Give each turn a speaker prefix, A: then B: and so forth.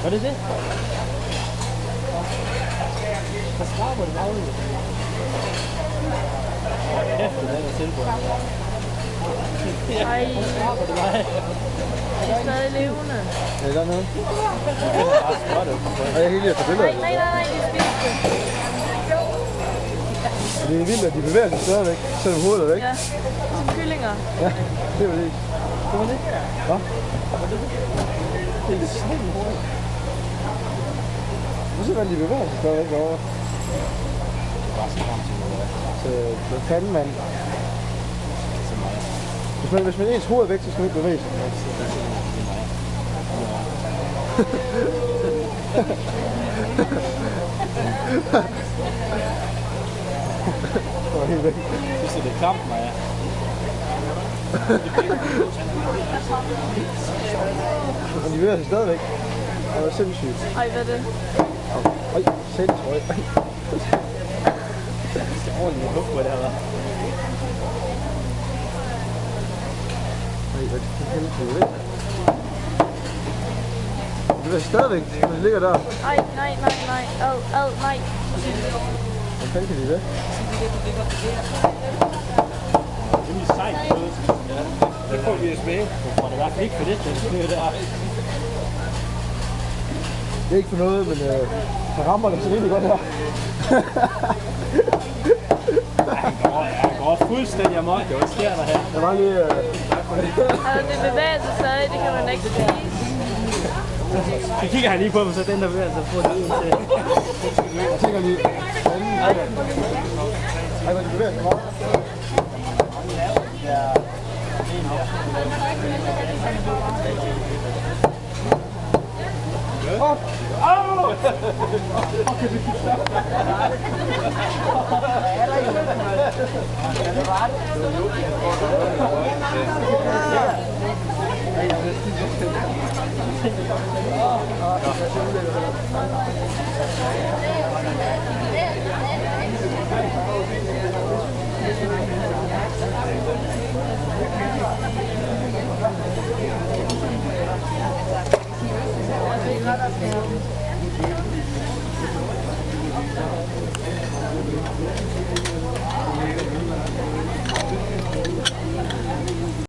A: Var det det? Hvad skraber det bare ud? Kæft, det er der tilbud.
B: Ej.
A: Hvad skraber det bare?
B: De er stadig levende.
C: Ja, der er noget.
A: Og
C: jeg kan ikke lide at tage billeder.
B: Nej, de spiste det.
C: Det er vildt, at de bevæger sig stadigvæk, selvom hovedet er væk.
B: Ja, som kyllinger.
C: Ja, det var det.
A: Det var det?
C: Hvad?
A: Det er sådan hurtigt.
C: Hvor ser man, de bevæger sig stadigvæk derovre?
A: Det er bare så frem til noget.
C: Så hvad fanden, mand? Hvis man ens hoved er væk, så skal man ikke bevæge sig. Det var helt væk.
A: Synes du, det er kamp, Maja?
C: Men de bevæger sig stadigvæk. Det var sindssygt.
B: Ej, hvad er det?
C: Ej, sindssygt.
A: Det er ordentligt hug på det her, hva'?
C: Ej, hvad helvede er det? De bevæger sig stadigvæk, når de ligger der.
B: Ej, nej. Nej.
C: Hvad fanden kan de det?
A: Det er sejt, ja. Det får vi smage. Du får det i hvert fald ikke for det, det der.
C: Det er ikke for noget, men han rammer dem så rigtig godt her.
A: Han går fuldstændig amok, det var sker der her.
C: Der var lige...
B: Altså, det bevæger sig stadig, det kan man ikke spise.
A: Så kigger han lige på mig, så den der bevæger sig på det ud til.
C: Jeg tænker lige... Ej, hvor de bevæger sig meget.
A: Ja.
B: Det er godt at